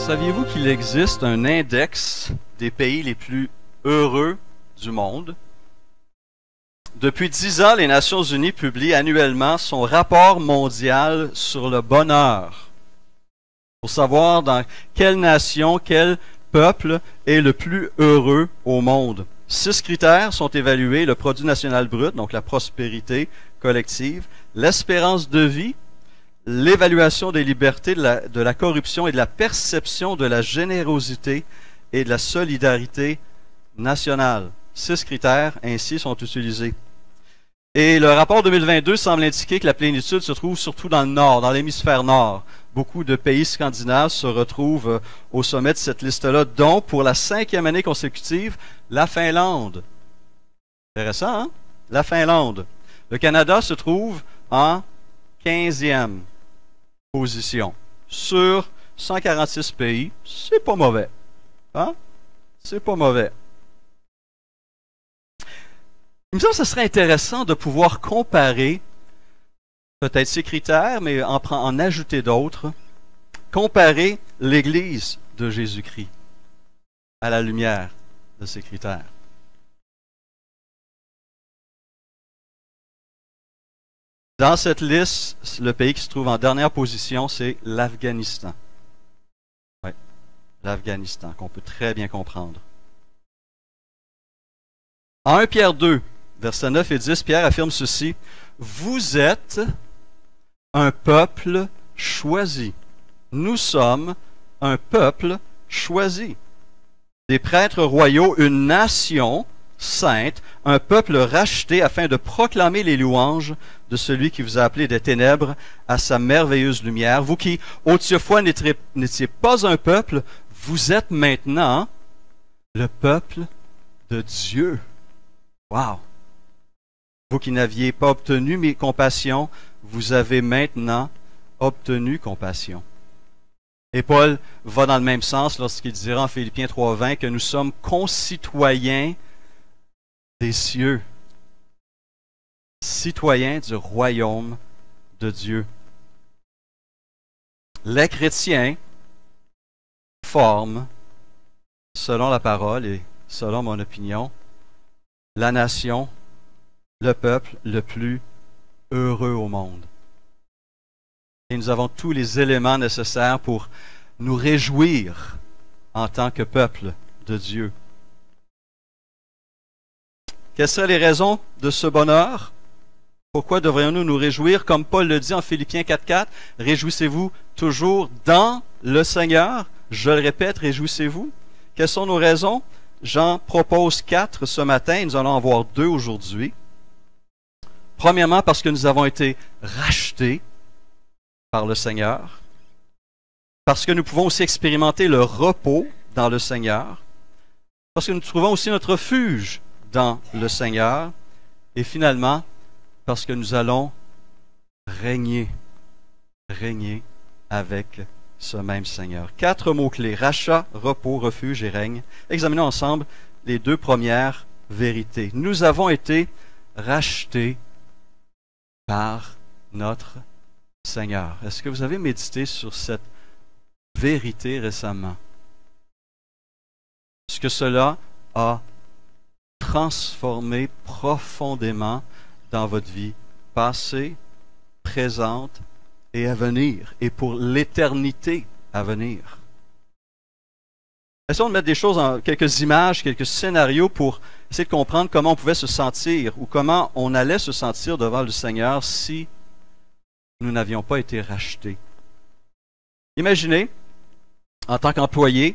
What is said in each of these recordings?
Saviez-vous qu'il existe un index des pays les plus heureux du monde? Depuis 10 ans, les Nations Unies publient annuellement son rapport mondial sur le bonheur, pour savoir dans quelle nation, quel peuple est le plus heureux au monde. 6 critères sont évalués: le produit national brut, donc la prospérité collective, l'espérance de vie, l'évaluation des libertés, de la corruption et de la perception de la générosité et de la solidarité nationale. 6 critères ainsi sont utilisés. Et le rapport 2022 semble indiquer que la plénitude se trouve surtout dans le nord, dans l'hémisphère nord. Beaucoup de pays scandinaves se retrouvent au sommet de cette liste-là, dont, pour la 5e année consécutive, la Finlande. Intéressant, hein? La Finlande. Le Canada se trouve en 15e position. Sur 146 pays, c'est pas mauvais. Hein? C'est pas mauvais. Il me semble que ce serait intéressant de pouvoir comparer peut-être ces critères, mais en ajouter d'autres. Comparer l'Église de Jésus-Christ à la lumière de ces critères. Dans cette liste, le pays qui se trouve en dernière position, c'est l'Afghanistan. Oui, l'Afghanistan, qu'on peut très bien comprendre. En 1 Pierre 2, versets 9 et 10, Pierre affirme ceci: « Vous êtes un peuple choisi. Nous sommes un peuple choisi. Des prêtres royaux, une nation sainte, un peuple racheté afin de proclamer les louanges de celui qui vous a appelé des ténèbres à sa merveilleuse lumière. Vous qui, autrefois, n'étiez pas un peuple, vous êtes maintenant le peuple de Dieu. » Wow! Vous qui n'aviez pas obtenu mes compassions, vous avez maintenant obtenu compassion. Et Paul va dans le même sens lorsqu'il dira en Philippiens 3:20 que nous sommes concitoyens des cieux, citoyens du royaume de Dieu. Les chrétiens forment, selon la parole et selon mon opinion, la nation, le peuple le plus heureux au monde. Et nous avons tous les éléments nécessaires pour nous réjouir en tant que peuple de Dieu. Quelles seraient les raisons de ce bonheur? Pourquoi devrions-nous nous réjouir? Comme Paul le dit en Philippiens 4:4, réjouissez-vous toujours dans le Seigneur. Je le répète, réjouissez-vous. Quelles sont nos raisons? J'en propose 4 ce matin et nous allons en voir 2 aujourd'hui. Premièrement, parce que nous avons été rachetés par le Seigneur. Parce que nous pouvons aussi expérimenter le repos dans le Seigneur. Parce que nous trouvons aussi notre refuge dans le Seigneur. Et finalement, parce que nous allons régner avec ce même Seigneur. 4 mots-clés: rachat, repos, refuge et règne. Examinons ensemble les 2 premières vérités. Nous avons été rachetés par notre Seigneur. Est-ce que vous avez médité sur cette vérité récemment? Est-ce que cela a transformé profondément dans votre vie passée, présente et à venir, et pour l'éternité à venir? Essayons de mettre des choses en quelques images, quelques scénarios pour essayer de comprendre comment on pouvait se sentir ou comment on allait se sentir devant le Seigneur si nous n'avions pas été rachetés. Imaginez, en tant qu'employé,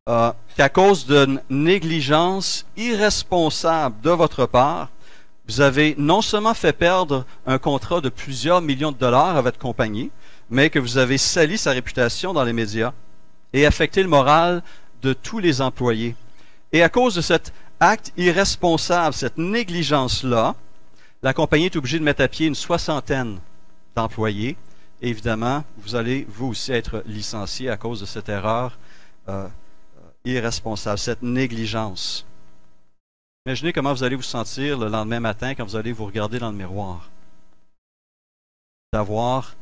qu'à cause d'une négligence irresponsable de votre part, vous avez non seulement fait perdre un contrat de plusieurs millions de dollars à votre compagnie, mais que vous avez sali sa réputation dans les médias et affecté le moral de tous les employés. Et à cause de cet acte irresponsable, cette négligence-là, la compagnie est obligée de mettre à pied une 60aine d'employés. Et évidemment, vous allez vous aussi être licencié à cause de cette erreur irresponsable, cette négligence. Imaginez comment vous allez vous sentir le lendemain matin quand vous allez vous regarder dans le miroir. D'avoir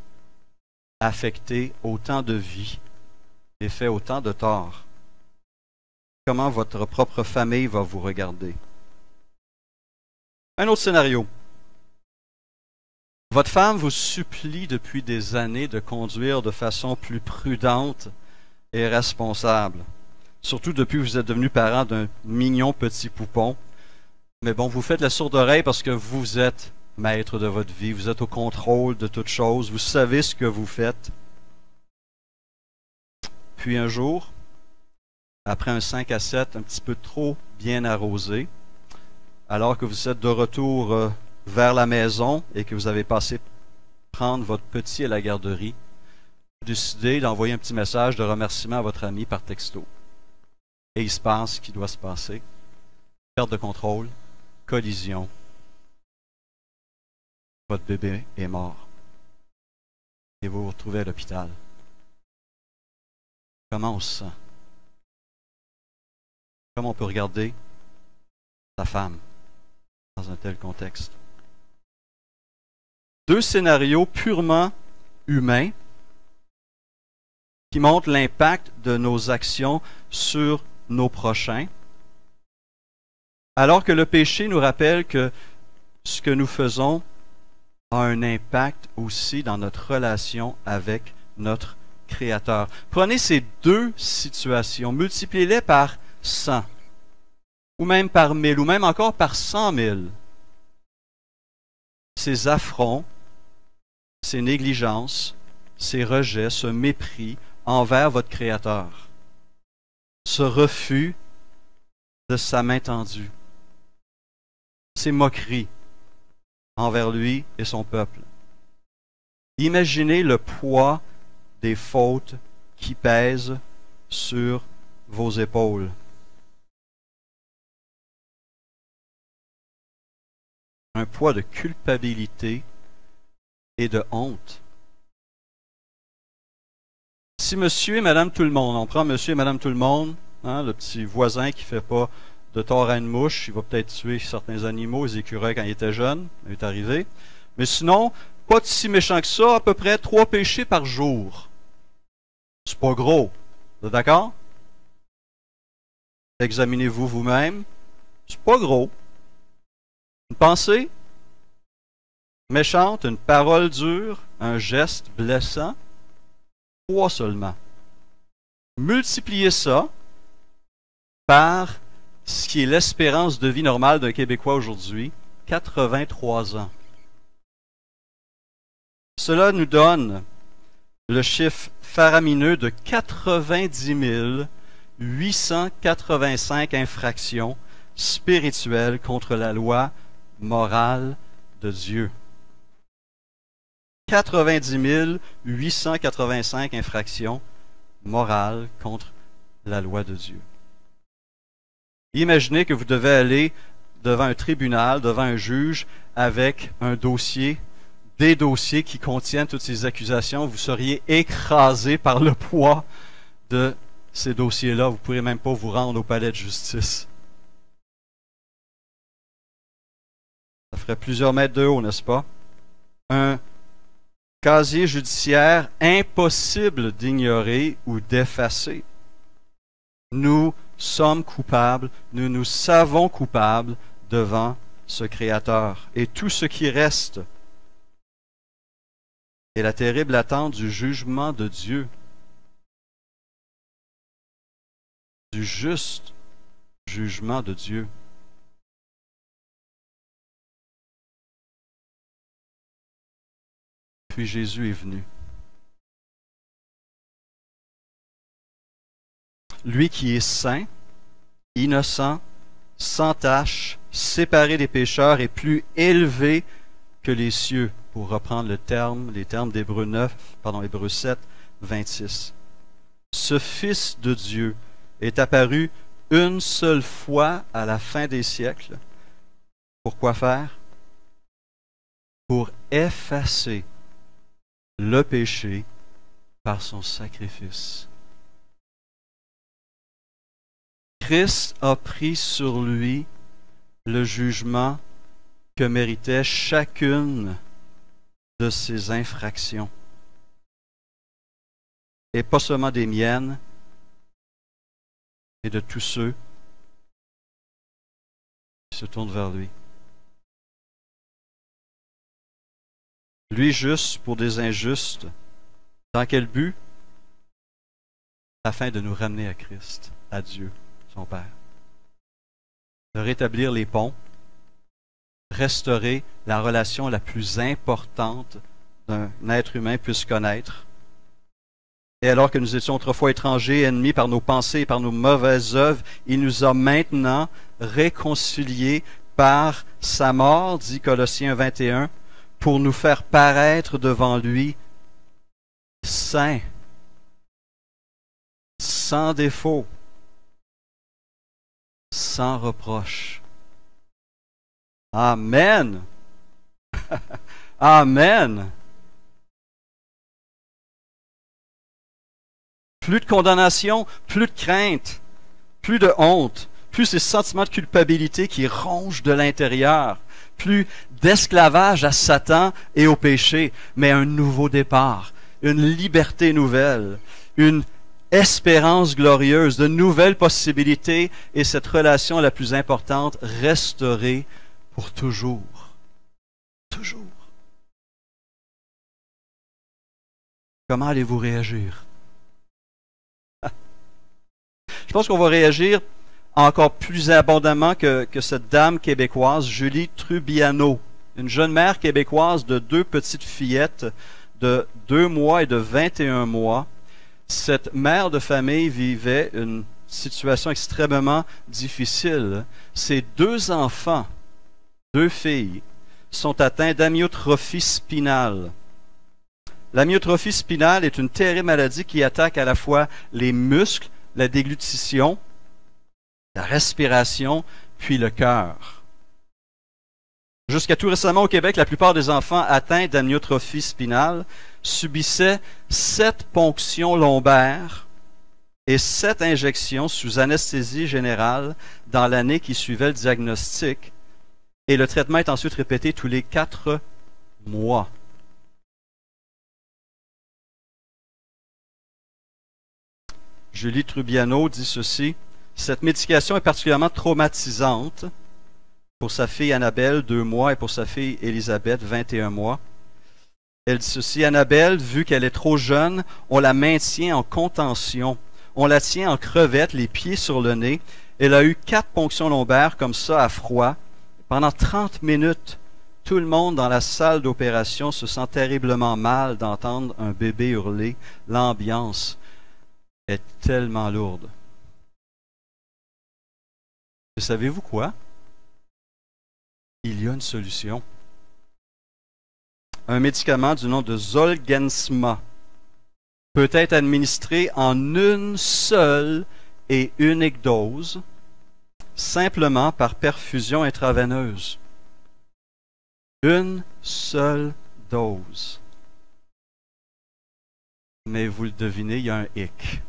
affecté autant de vies et fait autant de tort? Comment votre propre famille va vous regarder? Un autre scénario. Votre femme vous supplie depuis des années de conduire de façon plus prudente et responsable. Surtout depuis que vous êtes devenu parent d'un mignon petit poupon. Mais bon, vous faites la sourde oreille parce que vous êtes maître de votre vie. Vous êtes au contrôle de toute chose. Vous savez ce que vous faites. Puis un jour, après un 5 à 7 un petit peu trop bien arrosé, alors que vous êtes de retour vers la maison et que vous avez passé prendre votre petit à la garderie, vous décidez d'envoyer un petit message de remerciement à votre ami par texto. Et il se passe ce qui doit se passer. Perte de contrôle, collision. Votre bébé est mort. Et vous vous retrouvez à l'hôpital. Comment on se sent? Comment on peut regarder sa femme dans un tel contexte? Deux scénarios purement humains qui montrent l'impact de nos actions sur nos prochains, alors que le péché nous rappelle que ce que nous faisons a un impact aussi dans notre relation avec notre Créateur. Prenez ces deux situations, multipliez-les par 100, ou même par 1000, ou même encore par 100 000. Ces affronts, ces négligences, ces rejets, ce mépris envers votre Créateur, ce refus de sa main tendue, ces moqueries envers lui et son peuple. Imaginez le poids des fautes qui pèsent sur vos épaules. Un poids de culpabilité et de honte. Si monsieur et madame tout le monde, on prend monsieur et madame tout le monde, hein, le petit voisin qui fait pas de tort à une mouche, il va peut-être tuer certains animaux, les écureuils quand il était jeune, il est arrivé. Mais sinon, pas de si méchant que ça, à peu près 3 péchés par jour. C'est pas gros. Vous êtes d'accord? Examinez-vous vous-même. C'est pas gros. Une pensée méchante, une parole dure, un geste blessant, 3 seulement. Multipliez ça par ce qui est l'espérance de vie normale d'un Québécois aujourd'hui, 83 ans. Cela nous donne le chiffre faramineux de 90 885 infractions spirituelles contre la loi morale de Dieu. 90 885 infractions morales contre la loi de Dieu. Imaginez que vous devez aller devant un tribunal, devant un juge, avec un dossier, des dossiers qui contiennent toutes ces accusations. Vous seriez écrasé par le poids de ces dossiers-là. Vous ne pourrez même pas vous rendre au palais de justice. Ça ferait plusieurs mètres de haut, n'est-ce pas? Un casier judiciaire impossible d'ignorer ou d'effacer. Nous sommes coupables, nous nous savons coupables devant ce Créateur. Et tout ce qui reste est la terrible attente du jugement de Dieu, du juste jugement de Dieu. Puis Jésus est venu. Lui qui est saint, innocent, sans tache, séparé des pécheurs et plus élevé que les cieux, pour reprendre les termes d'Hébreux 7, 26. Ce Fils de Dieu est apparu une seule fois à la fin des siècles. Pour quoi faire? Pour effacer le péché par son sacrifice. Christ a pris sur lui le jugement que méritait chacune de ses infractions. Et pas seulement des miennes, et de tous ceux qui se tournent vers lui. Lui juste pour des injustes. Dans quel but? Afin de nous ramener à Christ, à Dieu, son Père. De rétablir les ponts, restaurer la relation la plus importante d'un être humain puisse connaître. Et alors que nous étions autrefois étrangers, ennemis par nos pensées et par nos mauvaises œuvres, il nous a maintenant réconciliés par sa mort, dit Colossiens 21, pour nous faire paraître devant lui saints, sans défaut, sans reproche. Amen. Amen. Plus de condamnation, plus de crainte, plus de honte, plus ces sentiments de culpabilité qui rongent de l'intérieur, plus d'esclavage à Satan et au péché, mais un nouveau départ, une liberté nouvelle, une espérance glorieuse, de nouvelles possibilités et cette relation la plus importante restaurée pour toujours. Toujours. Comment allez-vous réagir? Je pense qu'on va réagir encore plus abondamment que cette dame québécoise, Julie Trubiano, une jeune mère québécoise de 2 petites fillettes de 2 mois et de 21 mois. Cette mère de famille vivait une situation extrêmement difficile. Ses 2 enfants, 2 filles, sont atteints d'amyotrophie spinale. L'amyotrophie spinale est une terrible maladie qui attaque à la fois les muscles, la déglutition, la respiration, puis le cœur. Jusqu'à tout récemment au Québec, la plupart des enfants atteints d'amyotrophie spinale subissaient 7 ponctions lombaires et 7 injections sous anesthésie générale dans l'année qui suivait le diagnostic. Et le traitement est ensuite répété tous les 4 mois. Julie Trubiano dit ceci: « Cette médication est particulièrement traumatisante pour sa fille Annabelle, 2 mois, et pour sa fille Élisabeth, 21 mois. Elle dit ceci: Annabelle, vu qu'elle est trop jeune, on la maintient en contention. On la tient en crevette, les pieds sur le nez. Elle a eu 4 ponctions lombaires comme ça à froid. Pendant 30 minutes, tout le monde dans la salle d'opération se sent terriblement mal d'entendre un bébé hurler. L'ambiance est tellement lourde. Et savez-vous quoi? Il y a une solution. Un médicament du nom de Zolgensma peut être administré en une seule et unique dose, simplement par perfusion intraveineuse. Une seule dose. Mais vous le devinez, il y a un hic.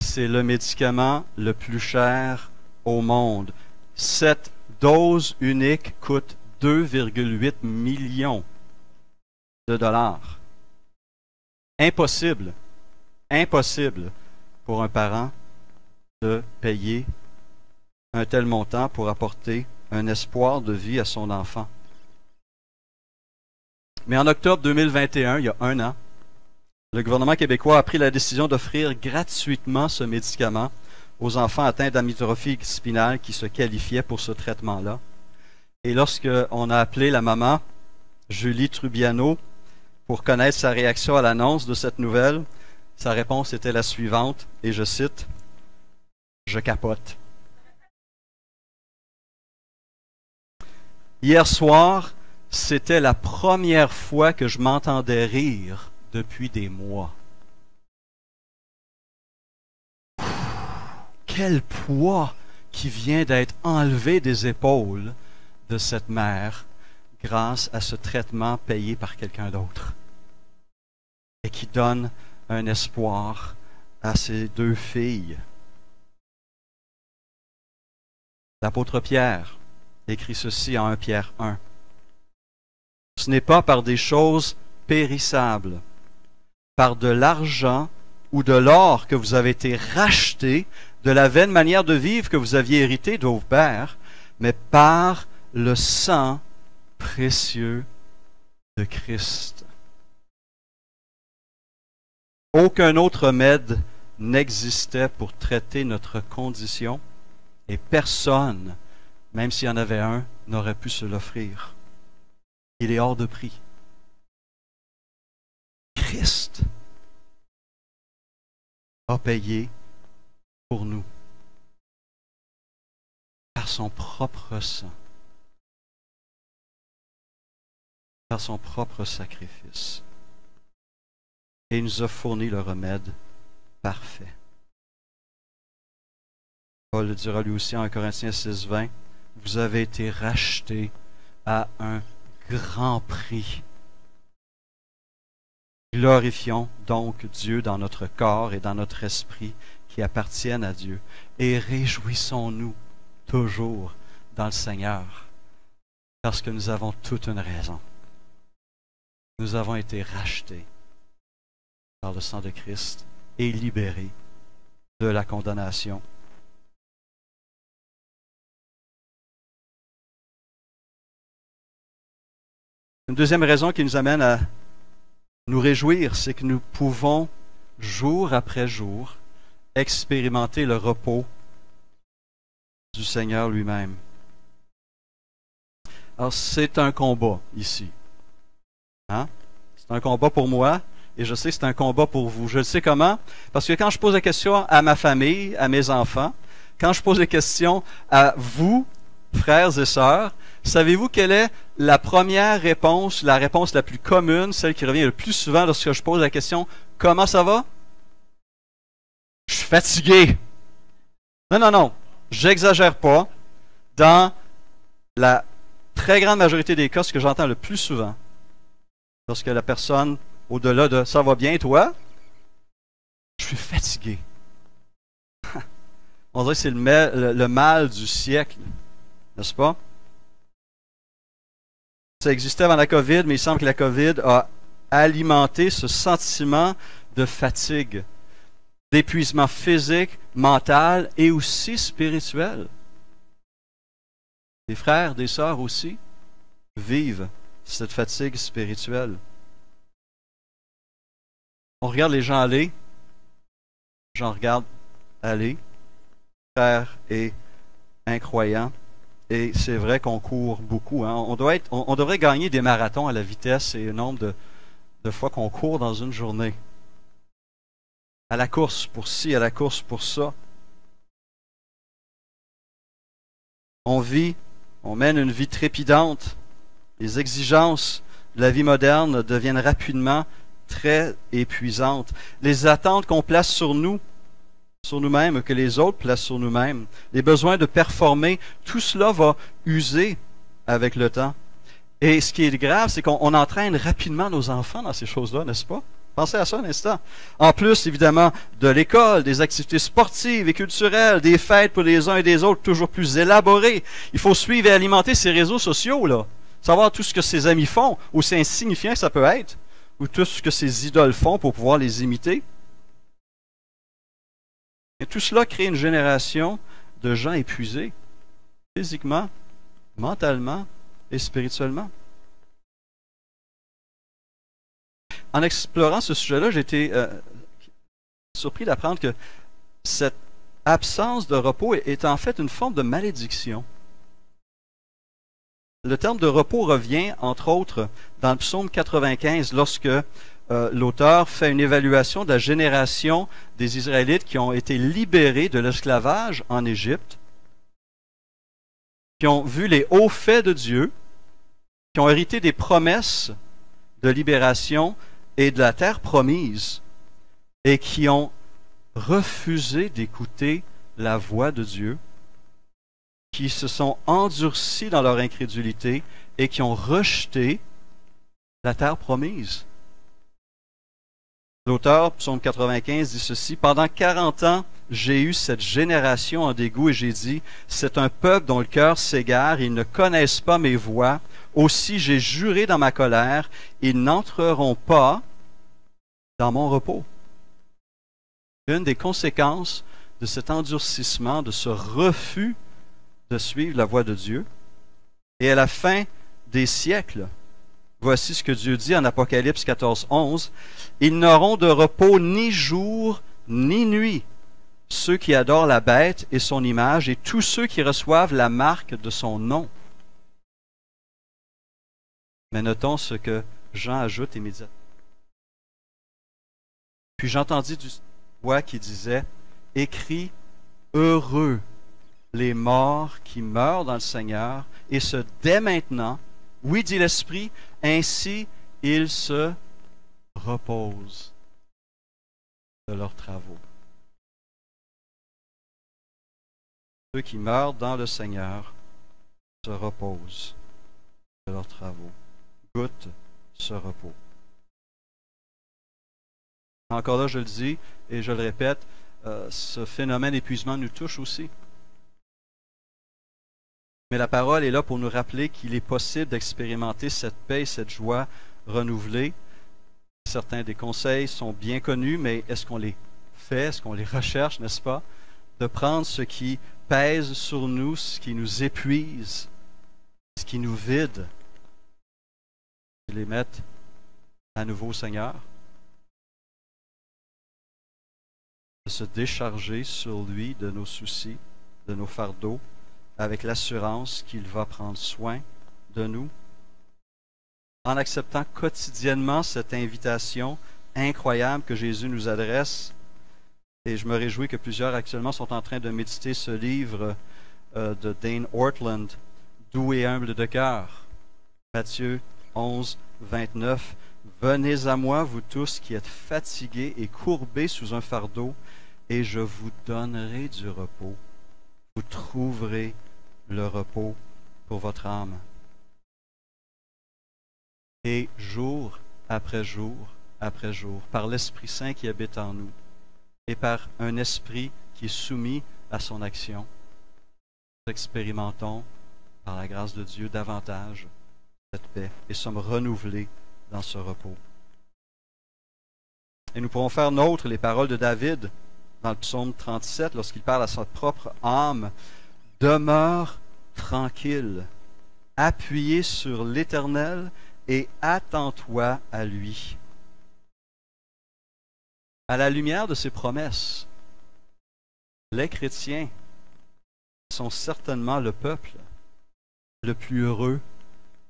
C'est le médicament le plus cher au monde. Cette dose unique coûte 2,8 millions de dollars. Impossible, impossible pour un parent de payer un tel montant pour apporter un espoir de vie à son enfant. Mais en octobre 2021, il y a 1 an, le gouvernement québécois a pris la décision d'offrir gratuitement ce médicament aux enfants atteints d'amyotrophie spinale qui se qualifiaient pour ce traitement-là. Et lorsqu'on a appelé la maman, Julie Trubiano, pour connaître sa réaction à l'annonce de cette nouvelle, sa réponse était la suivante, et je cite, « Je capote. » Hier soir, c'était la première fois que je m'entendais rire depuis des mois. Quel poids qui vient d'être enlevé des épaules de cette mère grâce à ce traitement payé par quelqu'un d'autre et qui donne un espoir à ses 2 filles. L'apôtre Pierre écrit ceci en 1 Pierre 1. Ce n'est pas par des choses périssables, par de l'argent ou de l'or que vous avez été rachetés de la vaine manière de vivre que vous aviez héritée de vos pères, mais par le sang précieux de Christ. Aucun autre remède n'existait pour traiter notre condition et personne, même s'il y en avait un, n'aurait pu se l'offrir. Il est hors de prix. Christ a payé pour nous par son propre sang, par son propre sacrifice. Et il nous a fourni le remède parfait. Paul le dira lui aussi en 1 Corinthiens 6,20, « Vous avez été rachetés à un grand prix. » Glorifions donc Dieu dans notre corps et dans notre esprit qui appartiennent à Dieu, et réjouissons-nous toujours dans le Seigneur, parce que nous avons toute une raison. Nous avons été rachetés par le sang de Christ et libérés de la condamnation. Une deuxième raison qui nous amène à nous réjouir, c'est que nous pouvons, jour après jour, expérimenter le repos du Seigneur lui-même. Alors, c'est un combat ici. Hein? C'est un combat pour moi, et je sais que c'est un combat pour vous. Je le sais comment? Parce que quand je pose la question à ma famille, à mes enfants, quand je pose la question à vous, frères et sœurs, savez-vous quelle est la première réponse, la réponse la plus commune, celle qui revient le plus souvent lorsque je pose la question « Comment ça va? » Je suis fatigué. Non, j'exagère pas. Dans la très grande majorité des cas, ce que j'entends le plus souvent, lorsque la personne, au-delà de « Ça va bien, toi? » Je suis fatigué. On dirait que c'est le mal du siècle, n'est-ce pas? Ça existait avant la COVID, mais il semble que la COVID a alimenté ce sentiment de fatigue, d'épuisement physique, mental et aussi spirituel. Des frères, des sœurs aussi vivent cette fatigue spirituelle. On regarde les gens aller, j'en regarde aller, frères et incroyants. Et c'est vrai qu'on court beaucoup. Hein. On devrait gagner des marathons à la vitesse et le nombre de fois qu'on court dans une journée. À la course pour ci, à la course pour ça. On mène une vie trépidante. Les exigences de la vie moderne deviennent rapidement très épuisantes. Les attentes qu'on place sur nous-mêmes, que les autres placent sur nous-mêmes, les besoins de performer, tout cela va user avec le temps. Et ce qui est grave, c'est qu'on entraîne rapidement nos enfants dans ces choses-là, n'est-ce pas? Pensez à ça un instant. En plus, évidemment, de l'école, des activités sportives et culturelles, des fêtes pour les uns et des autres toujours plus élaborées. Il faut suivre et alimenter ces réseaux sociaux, là. Savoir tout ce que ses amis font, aussi insignifiant que ça peut être, ou tout ce que ses idoles font pour pouvoir les imiter. Et tout cela crée une génération de gens épuisés, physiquement, mentalement et spirituellement. En explorant ce sujet-là, j'ai été surpris d'apprendre que cette absence de repos est en fait une forme de malédiction. Le terme de repos revient, entre autres, dans le psaume 95, lorsque l'auteur fait une évaluation de la génération des Israélites qui ont été libérés de l'esclavage en Égypte, qui ont vu les hauts faits de Dieu, qui ont hérité des promesses de libération et de la terre promise, et qui ont refusé d'écouter la voix de Dieu, qui se sont endurcis dans leur incrédulité et qui ont rejeté la terre promise. L'auteur, psaume 95, dit ceci: « Pendant 40 ans, j'ai eu cette génération en dégoût et j'ai dit, c'est un peuple dont le cœur s'égare, ils ne connaissent pas mes voies. Aussi j'ai juré dans ma colère, ils n'entreront pas dans mon repos. » Une des conséquences de cet endurcissement, de ce refus de suivre la voie de Dieu, et à la fin des siècles, voici ce que Dieu dit en Apocalypse 14, 11, « Ils n'auront de repos ni jour ni nuit, ceux qui adorent la bête et son image, et tous ceux qui reçoivent la marque de son nom. » Mais notons ce que Jean ajoute immédiatement. « Puis j'entendis du voix qui disait, « Écris, heureux les morts qui meurent dans le Seigneur, et ce dès maintenant, oui, dit l'Esprit, ainsi ils se reposent de leurs travaux. » Ceux qui meurent dans le Seigneur se reposent de leurs travaux, goûtent ce repos. Encore là, je le dis et je le répète, ce phénomène d'épuisement nous touche aussi. Mais la parole est là pour nous rappeler qu'il est possible d'expérimenter cette paix et cette joie renouvelée. Certains des conseils sont bien connus, mais est-ce qu'on les fait, est-ce qu'on les recherche, n'est-ce pas? De prendre ce qui pèse sur nous, ce qui nous épuise, ce qui nous vide, et les mettre à nouveau au Seigneur. De se décharger sur lui de nos soucis, de nos fardeaux, avec l'assurance qu'il va prendre soin de nous, en acceptant quotidiennement cette invitation incroyable que Jésus nous adresse. Et je me réjouis que plusieurs actuellement sont en train de méditer ce livre de Dane Ortland, « Doux et humble de cœur ». Matthieu 11, 29. « Venez à moi, vous tous qui êtes fatigués et courbés sous un fardeau, et je vous donnerai du repos. Vous trouverez le repos pour votre âme. » Et jour après jour, par l'Esprit Saint qui habite en nous, et par un esprit qui est soumis à son action, nous expérimentons, par la grâce de Dieu, davantage cette paix et sommes renouvelés dans ce repos. Et nous pourrons faire nôtres les paroles de David dans le psaume 37 lorsqu'il parle à sa propre âme. « Demeure tranquille, appuyé sur l'Éternel et attends-toi à lui. » À la lumière de ces promesses, les chrétiens sont certainement le peuple le plus heureux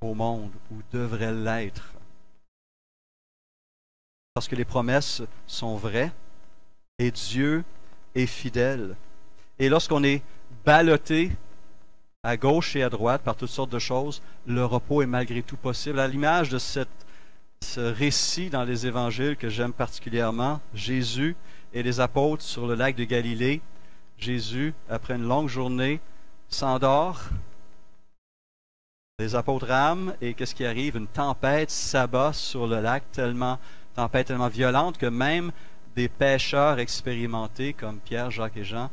au monde, ou devraient l'être. Parce que les promesses sont vraies et Dieu est fidèle. Et lorsqu'on est ballotté à gauche et à droite par toutes sortes de choses, le repos est malgré tout possible. À l'image de ce récit dans les évangiles que j'aime particulièrement, Jésus et les apôtres sur le lac de Galilée. Jésus, après une longue journée, s'endort. Les apôtres rament et qu'est-ce qui arrive? Une tempête s'abat sur le lac, tempête tellement violente que même des pêcheurs expérimentés comme Pierre, Jacques et Jean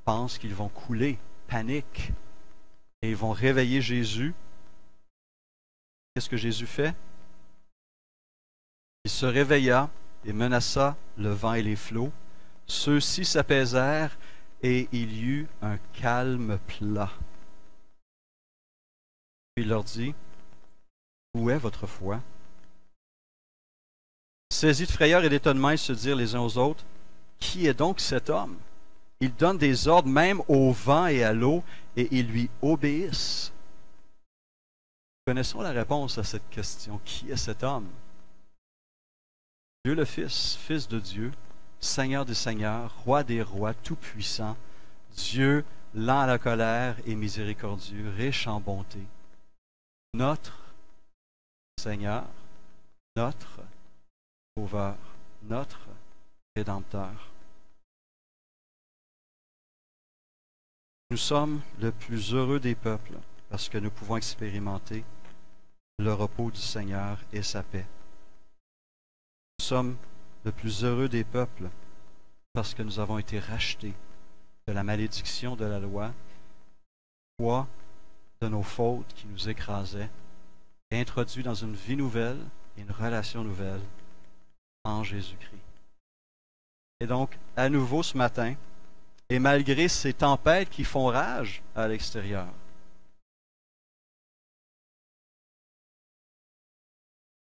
pensent qu'ils vont couler, paniquent, et ils vont réveiller Jésus. Qu'est-ce que Jésus fait? Il se réveilla et menaça le vent et les flots. Ceux-ci s'apaisèrent et il y eut un calme plat. Puis il leur dit, « Où est votre foi? » Saisis de frayeur et d'étonnement, ils se dirent les uns aux autres, « Qui est donc cet homme? Il donne des ordres même au vent et à l'eau, et ils lui obéissent. » Connaissons la réponse à cette question. Qui est cet homme? Dieu le Fils, Fils de Dieu, Seigneur des Seigneurs, Roi des Rois, Tout-Puissant, Dieu lent à la colère et miséricordieux, riche en bonté. Notre Seigneur, notre Sauveur, notre Rédempteur. Nous sommes le plus heureux des peuples parce que nous pouvons expérimenter le repos du Seigneur et sa paix. Nous sommes le plus heureux des peuples parce que nous avons été rachetés de la malédiction de la loi, poids de nos fautes qui nous écrasaient, et introduits dans une vie nouvelle et une relation nouvelle en Jésus-Christ. Et donc, à nouveau ce matin, et malgré ces tempêtes qui font rage à l'extérieur, nous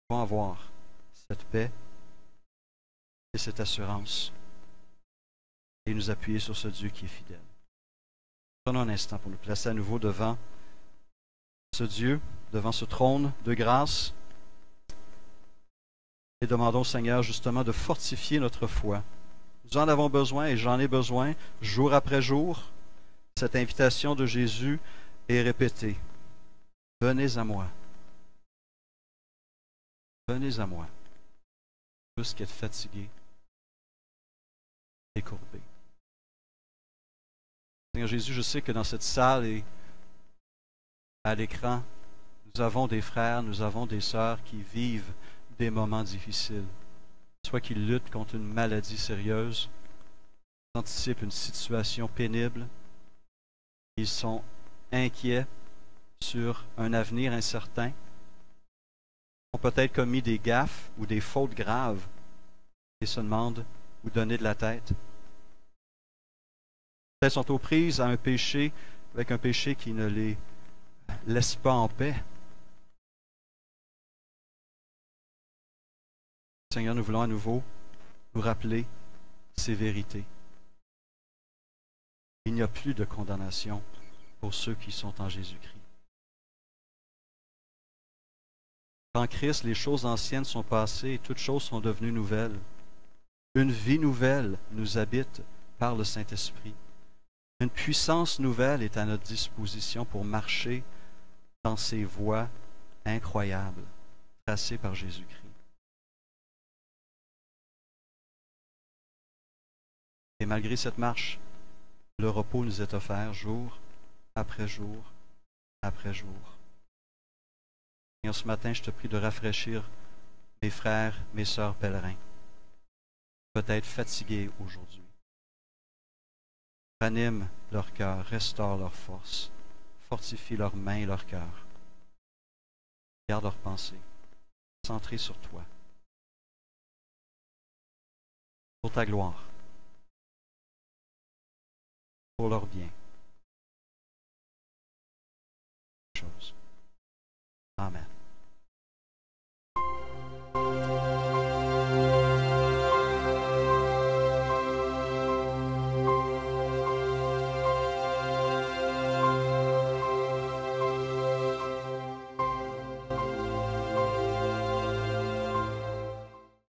pouvons avoir cette paix et cette assurance et nous appuyer sur ce Dieu qui est fidèle. Prenons un instant pour nous placer à nouveau devant ce Dieu, devant ce trône de grâce, et demandons au Seigneur justement de fortifier notre foi. Nous en avons besoin et j'en ai besoin jour après jour. Cette invitation de Jésus est répétée. Venez à moi. Venez à moi. Tous qui êtes fatigués et courbés. Seigneur Jésus, je sais que dans cette salle et à l'écran, nous avons des frères, nous avons des sœurs qui vivent des moments difficiles, soit qu'ils luttent contre une maladie sérieuse, anticipent une situation pénible, ils sont inquiets sur un avenir incertain, ont peut-être commis des gaffes ou des fautes graves et se demandent où donner de la tête. Peut-être sont aux prises à un péché, avec un péché qui ne les laisse pas en paix. Seigneur, nous voulons à nouveau nous rappeler ces vérités. Il n'y a plus de condamnation pour ceux qui sont en Jésus-Christ. En Christ, les choses anciennes sont passées et toutes choses sont devenues nouvelles. Une vie nouvelle nous habite par le Saint-Esprit. Une puissance nouvelle est à notre disposition pour marcher dans ces voies incroyables tracées par Jésus-Christ. Et malgré cette marche, le repos nous est offert jour après jour après jour. Et ce matin, je te prie de rafraîchir mes frères, mes sœurs pèlerins, peut-être fatigués aujourd'hui. Ranime leur cœur, restaure leur force, fortifie leurs mains et leur cœur. Garde leurs pensées, centrées sur toi. Pour ta gloire, pour leur bien. Amen.